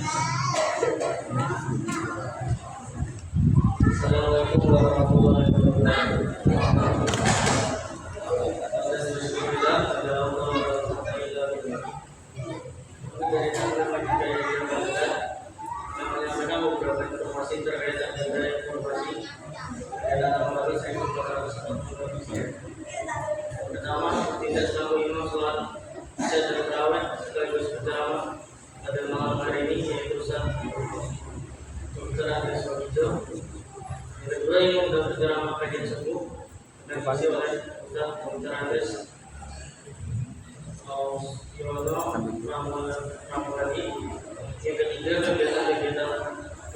Assalamualaikum warahmatullahi wabarakatuh. Beberapa informasi terkait dengan informasi pertama, tidak selalu imam sholat isya dan tarawih sekaligus pertama pada malam hari ini, yaitu saat Dr. Hijau. Yang kedua, imam sudah berceramah kajian subuh dan diisi oleh Dr. Andes Ramulani. Yang ketiga, kegiatan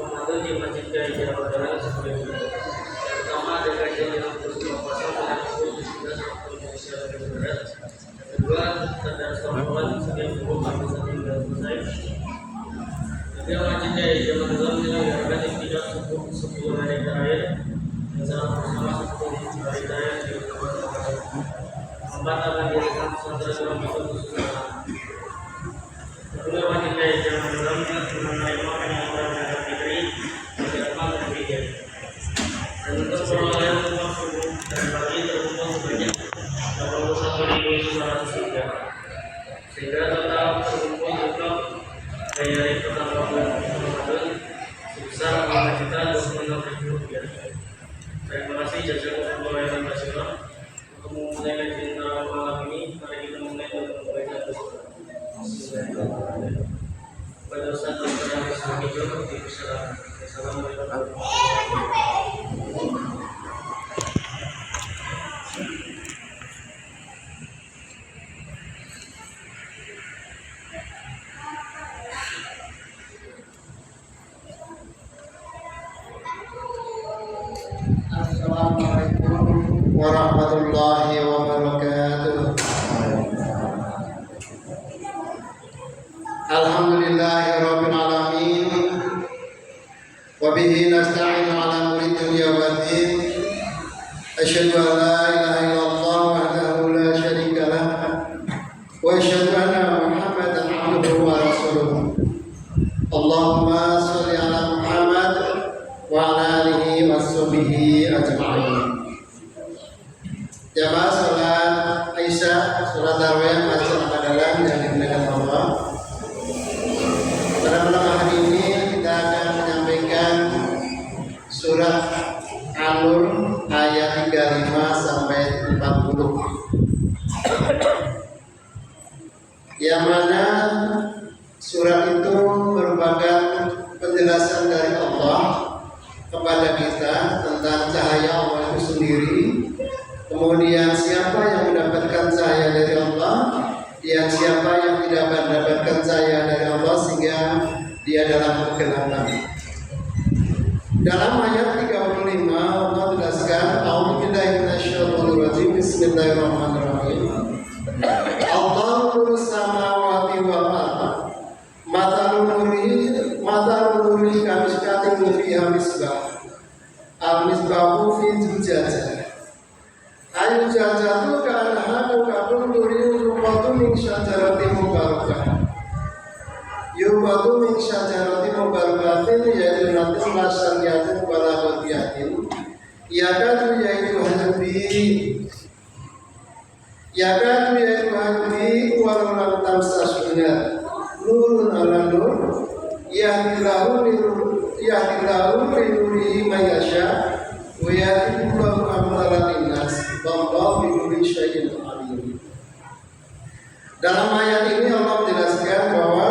Ramadan di Masjid Jaya Jawa Barat seperti ini. Yang pertama, ada kajian yang bersama pasal dengan pukul 17 waktu Indonesia Barat. Yang kedua, terdapat Ramadan setiap pukul 14 hingga selesai. Ketiga, Masjid Jaya Jawa Barat menyelenggarakan ibadah 10 hari terakhir dan salat bersama 10 hari terakhir di Kabupaten Bekasi. Empat, akan diadakan pesantren Ramadan khusus. Kedua, Masjid Jaya Jawa Barat menerima penyaluran zakat fitri pada Ahmad dan Tiga. Dan untuk perolehan uang subuh dan pagi terkumpul sebanyak 81.903. Sehingga total terkumpul untuk dari pertama bulan Ramadan sebesar Rp5.026.000. Terima kasih jazakumullah khairan katsiran. Untuk memulai kajian malam ini, mari kita mulai dengan membaca doa. Pada Ustaz Dr. Hijau dipersilakan. Assalamualaikum warahmatullahi wabarakatuh. Assalamualaikum warahmatullahi wabarakatuh. Alhamdulillahirabbil alamin. Wa bihi nasta'inu ala umuri dunya waddin. Asyhadu an la ilaha illallah wahdahu la syarika lah wa asyhadu anna Muhammadan abduhu wa rasuluh. Allahumma shalli ala Muhammad wa ala alihi wa sahbihi ajma'in. Jamaah salat Isya, salat tarawih Masjid Al-Adalan yang dimuliakan Allah. Pada malam hari ini kita akan menyampaikan surat An-Nur ayat 35 sampai 40. Yang mana surat itu merupakan penjelasan dari Allah kepada kita tentang cahaya Allah itu sendiri. Kemudian siapa yang mendapatkan cahaya dari Allah, dan siapa yang tidak mendapatkan cahaya dari Allah sehingga dia dalam kegelapan. Dalam ayat 35 Allah jelaskan, A'udzubillahi minasyaitonir rajim. Bismillahirrahmanirrahim. Allahu nurus samawati wal ardh. Matalun nuri kamishkatin fiha misbah. Al-misbahu fi zujajah. Ayu jajatu ka'annaha kabun nuri yubatu min syajaratin mubarakah. Yubatu min syajaratin mubarakatin yaitu natin masariyatin walabadiyatin. Yakadu yaitu hadbi walau tamsasuna nurun ala nur yahdilahu linurihi mayasya wa yahdilahu amalatin nas wallahu bikulli syai'in alim. Dalam ayat ini Allah menjelaskan bahwa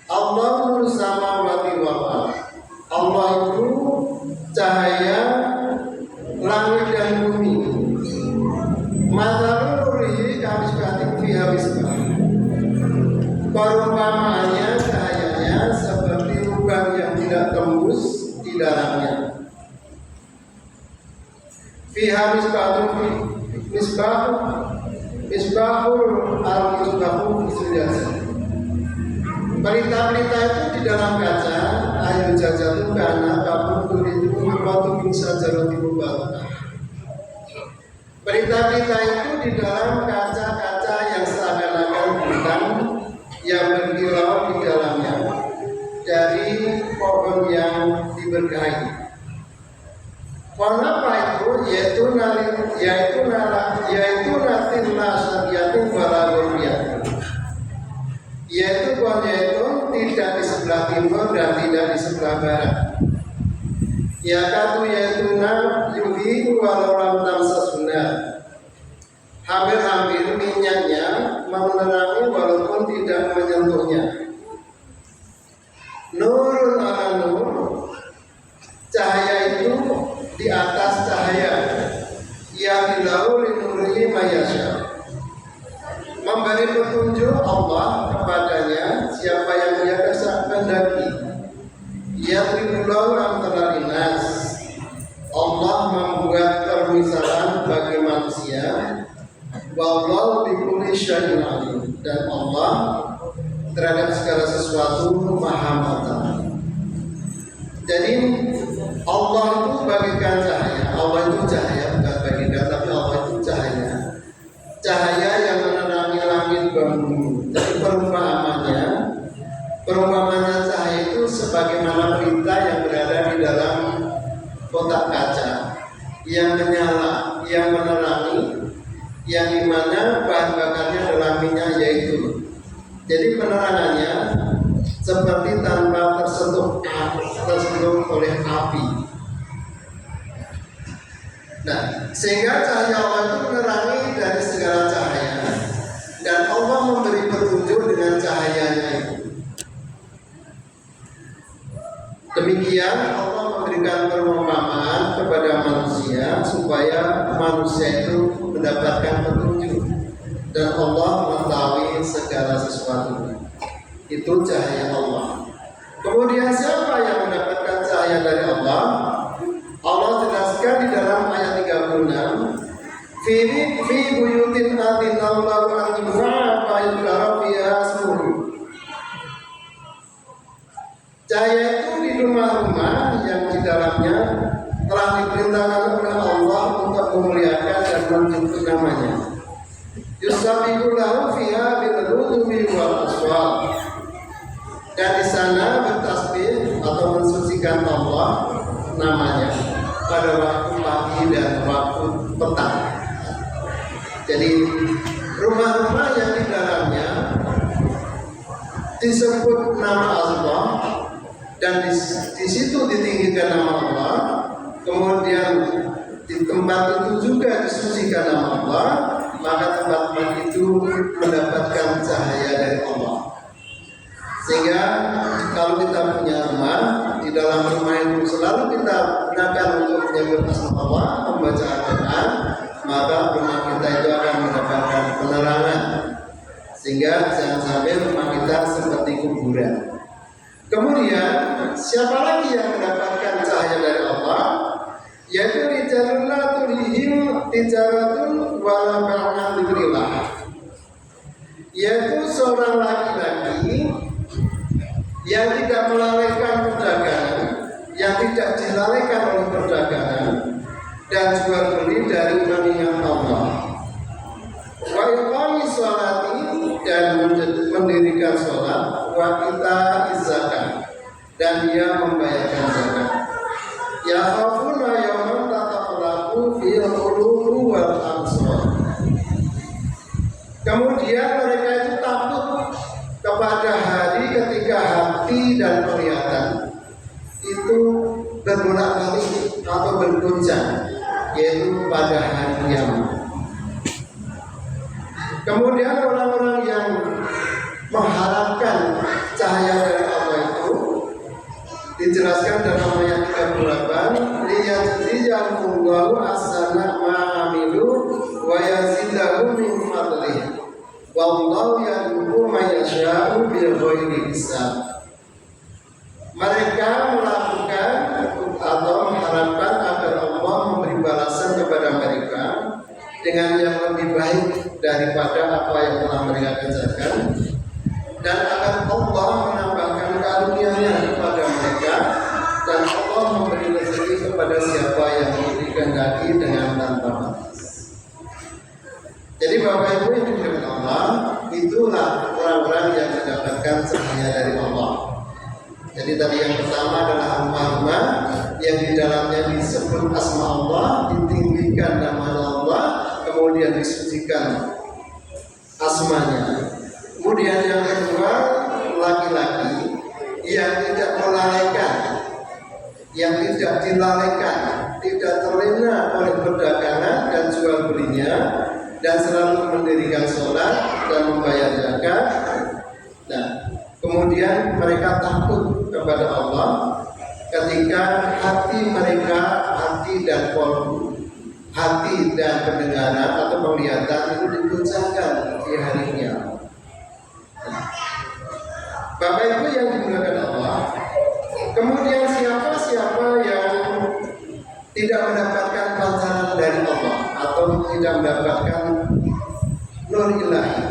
Allah nurus samawati wal ardh. Allah itu cahaya langit dan bumi. Mathalun nurihi kamishkatin fiha misbah. Perumpamaannya cahayanya seperti lubang yang tidak tembus di dalamnya. Fiha misbahul al-misbahu fisujasa. Berita-berita itu di dalam kaca. Ayu jajatu karena kabun turidu berbatu bisa jalan mubarakah. Berita-berita itu di dalam kaca-kaca yang seakan-akan bintang yang berkilau di dalamnya. yaitu pohon zaitun tidak di sebelah timur dan tidak di sebelah barat. Yakatu yaituna yuhi walau lam tamsasuna, hampir-hampir minyaknya menerangi walaupun tidak menyentuhnya. Nurun ala nur, cahaya itu di atas cahaya. Ya bilau linurihi mayasya, memberi petunjuk Allah kepadanya siapa yang dia kehendaki. Ya tribulau antara linas, Allah membuat permisalan bagi manusia. Wallahu bikulli syai'in alim, dan Allah terhadap segala sesuatu maha mengetahui. Jadi Allah itu bagikan cahaya. Allah itu cahaya, bukan bagikan, tapi Allah itu cahaya. Cahaya yang menerangi langit dan bumi. Jadi perumpamannya cahaya itu sebagaimana pelita yang berada di dalam kotak kaca yang menyala, yang menerangi, yang dimana bahan bakarnya adalah minyak yaitu. Jadi penerangannya seperti tanpa tersentuh oleh api. Nah, sehingga cahaya Allah itu menerangi dari segala cahaya, dan Allah memberi petunjuk dengan cahayanya itu. Demikian Allah memberikan perumpamaan kepada manusia supaya manusia itu mendapatkan petunjuk, dan Allah mengetahui segala sesuatu. Itu cahaya Allah. Kemudian siapa yang mendapatkan cahaya dari Allah? Allah jelaskan di dalam ayat 36, fi buyutin adinallahu an yurfa'a fa yudhkara fiha ismuhu. Cahaya itu di rumah-rumah yang di dalamnya telah diperintahkan oleh Allah untuk memuliakan dan menjunjung namanya. Yusabihu lahu fiha bil-ghudwi wal aswal. Dan di sana bertasbih atau mensucikan Allah namanya pada waktu pagi dan waktu petang. Jadi rumah-rumah yang di dalamnya disebut nama Allah dan di situ ditinggikan nama Allah, kemudian di tempat itu juga disucikan nama Allah, maka tempat-tempat itu mendapatkan cahaya dari Allah. Sehingga kalau kita punya rumah, di dalam rumah itu selalu kita gunakan untuk menyebut nama Allah, membaca Al-Quran, maka rumah kita itu akan mendapatkan penerangan. Sehingga jangan sampai rumah kita seperti kuburan. Kemudian siapa lagi yang mendapatkan cahaya dari Allah? Yaitu rijalun la tulihim tijaratun wala bai'un dzikrillah. Yaitu seorang laki-laki yang tidak melalaikan perdagangan, yang tidak dilalaikan oleh perdagangan dan jual beli dari mengingat Allah. Wa iqamis sholati, dan mendirikan sholat, wa ita'iz zakat, dan dia membayarkan zakat. Ya khafuna yawman tataqallabu fil qulubi wal absar. Kemudian mereka itu takut kepada hari ketika hati dan penglihatan itu berbolak-balik atau bergoncang, yaitu pada hari kiamat. Kemudian orang-orang yang mengharapkan cahaya dari Allah itu dijelaskan dalam ayat 38, liyajziyahumullahu ahsana ma amilu wa yazidahum min fadlihi wallahu yarzuqu man yasha'u bighairi hisab. Mereka melakukan atau mengharapkan agar Allah memberi balasan kepada mereka dengan yang lebih baik daripada apa yang telah mereka kerjakan, dan agar Allah menambahkan karunia-Nya kepada mereka, dan Allah memberi rezeki kepada siapa yang dikehendaki dengan tanpa batas. Jadi Bapak Ibu yang dimuliakan Allah, itulah orang-orang yang mendapatkan cahaya dari Allah. Jadi tadi yang pertama adalah rumah-rumah yang di dalamnya disebut asma Allah, ditinggikan nama Allah, kemudian disucikan asmanya. Kemudian yang kedua tidak dilalaikan, tidak terlena oleh perdagangan dan jual belinya, dan selalu mendirikan sholat dan membayar zakat. Nah, kemudian mereka takut kepada Allah ketika hati mereka, hati dan kolbu, hati dan pendengaran atau penglihatan itu digoncangkan di harinya. Bapak Ibu yang dimuliakan Allah, kemudian siapa yang tidak mendapatkan pancaran dari Allah atau tidak mendapatkan nur ilahi,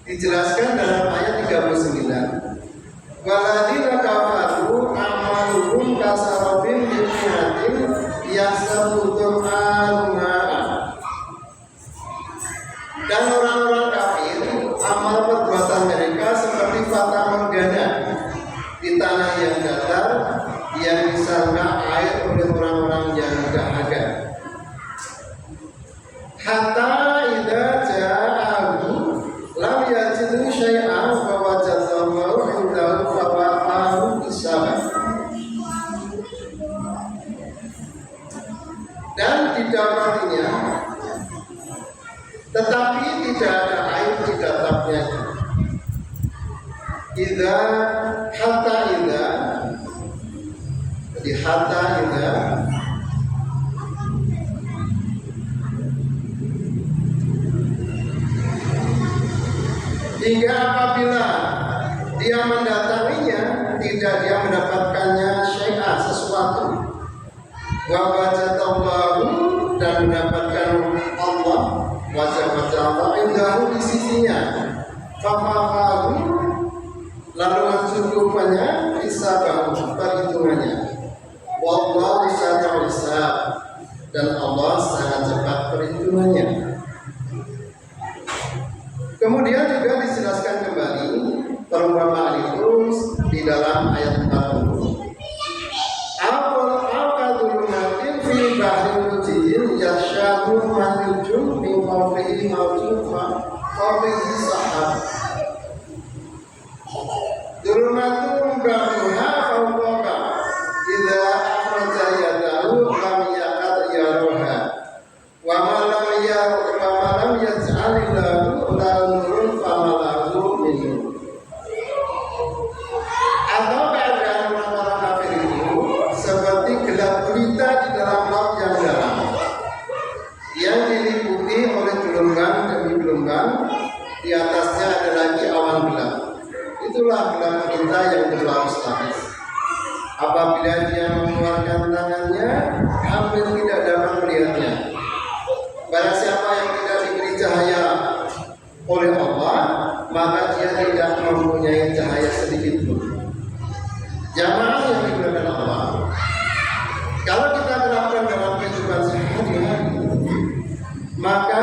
dijelaskan dalam ayat 39. Waladina kafaru amaluhum kasarabin bi'atin yasabutum al-ma'a. Dan orang-orang kafir, amal perbuatan mereka seperti fata morgana di tanah yang datar yang disangka air oleh orang-orang yang dahaga. Hatta idza ja'ahu lam yajidu syai'an wa wajadahu indahu fawaqahu bisabab. Dan didapatinya, tetapi tidak ada air di dapatnya. Hingga apabila dia mendatanginya, tidak dia mendapatkannya syai'ah, sesuatu. Wa wajadallahu, dan mendapatkan Allah, wajah-wajah Allah indahu di sisinya. Fafahahu, lalu mencukupannya hisabahu, perhitungannya. Wallahu sari'ul hisab, dan Allah sangat cepat perhitungannya. Kemudian juga dijelaskan kembali perumpamaan itu di dalam ayat 40. Al-qadulumatin fi bahri mujin yashabu manujum min fawqihi mawjud fawqihi sahab. Dulumatun ba'duha fawqa idza akhraja yadahu lam yakad yaruha wa ma lam yaj'alillahu nurun famalahu minhu. Atau keadaan orang-orang kafir itu seperti gelap gulita di dalam laut yang dalam, yang diliputi oleh gelombang demi gelombang, di atasnya ada lagi awan gelap. Itulah gelap gulita yang berlalu statis. Apabila dia mengeluarkan tangannya, hampir tidak dapat melihatnya. Barang siapa yang tidak diberi cahaya oleh Allah, maka dia tidak mempunyai cahaya sedikit pun. Jamaah yang dimuliakan Allah, kalau kita terapkan dalam kehidupan sehari-hari, maka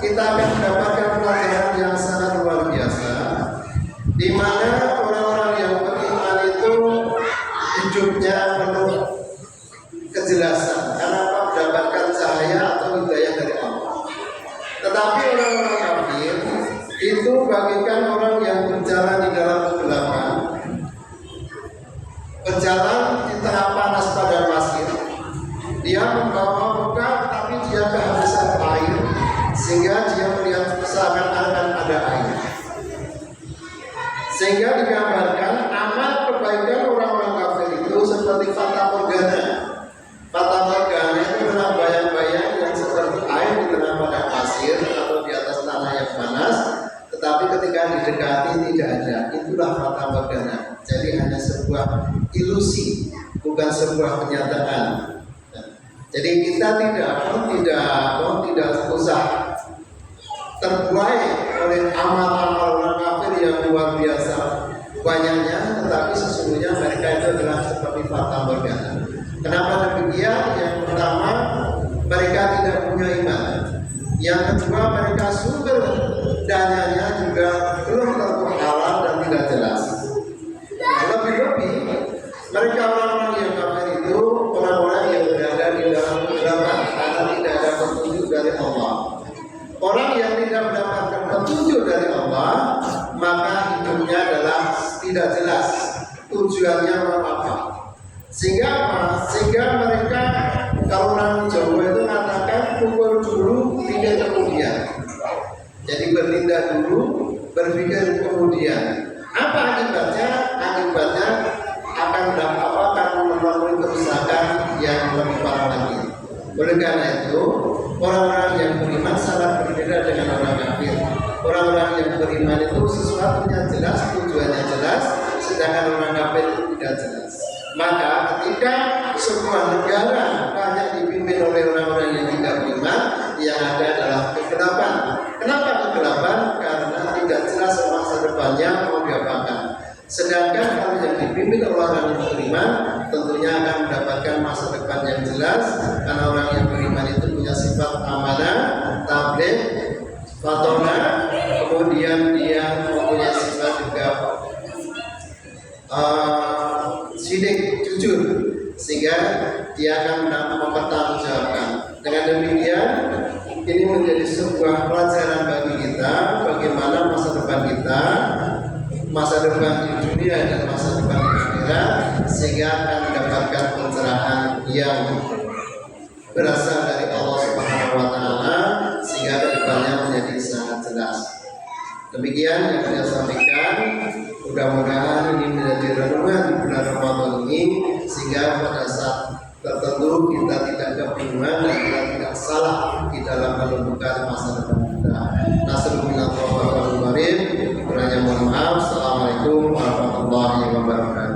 kita akan mendapatkan pelajaran yang sangat luar biasa, di mana orang-orang yang beriman itu hidupnya penuh kejelasan karena mendapatkan cahaya atau hidayah dari Allah. Tetapi orang-orang kafir itu bagikan orang yang berjalan di dalam kegelapan, berjalan di tengah panas pada pasir. Dia membawa bekal, tapi dia kehabisan air, sehingga dia melihat seakan-akan ada air. Sehingga digambarkan amal kebaikan orang-orang kafir itu seperti fata morgana. Fata morgana itu adalah bayang-bayang yang seperti air di tengah padang pasir atau di atas tanah yang panas, tetapi ketika didekati tidak ada. Itulah fata morgana. Jadi hanya sebuah ilusi, bukan sebuah kenyataan. Jadi kita tidak usah terbuai oleh amal-amal orang kafir yang luar biasa banyaknya, tetapi sesungguhnya mereka itu adalah seperti fata morgana. Kenapa demikian? Yang pertama, mereka tidak punya iman. Yang kedua, mereka sumber dananya juga belum tentu halal dan tidak jelas. Lebih-lebih, mereka orang-orang yang kafir itu orang-orang yang berada di dalam kegelapan karena tidak ada petunjuk dari Allah. Orang yang tidak mendapatkan petunjuk dari Allah, maka hidupnya adalah tidak jelas tujuannya apa. Sehingga mereka dulu, berpikir kemudian. Apa akibatnya? Akibatnya akan melalui kerusakan yang lebih parah lagi. Oleh karena itu, orang-orang yang beriman sangat berbeda dengan orang kafir. Orang-orang yang beriman itu sesuatunya jelas, tujuannya jelas, sedangkan orang kafir itu tidak jelas. Maka ketika sebuah negara banyak dipimpin oleh orang-orang yang tidak beriman, yang ada adalah kegelapan. Kenapa kegelapan? Karena tidak jelas masa depannya mau diapakan. Sedangkan kalau yang dipimpin oleh orang yang beriman, tentunya akan mendapatkan masa depan yang jelas, karena orang yang beriman itu punya sifat amanah, tabligh, fatona, kemudian dia mempunyai sifat juga sidik, jujur, sehingga dia akan mempertanggungjawabkan. Dengan demikian, ini menjadi sebuah pelajaran bagi kita bagaimana masa depan kita, masa depan di dunia dan masa depan di akhirat, sehingga akan mendapatkan pencerahan yang berasal dari Allah Subhanahu wa taala, sehingga kedepannya menjadi sangat jelas. Demikian yang saya sampaikan. Mudah-mudahan ini menjadi renungan di bulan Ramadan ini, sehingga pada saat tertentu kita tidak kebingungan dan kita tidak salah di dalam menentukan masa depan kita. Nasrullah wa barakatuh. Kurangnya mohon maaf. Assalamualaikum warahmatullahi wabarakatuh.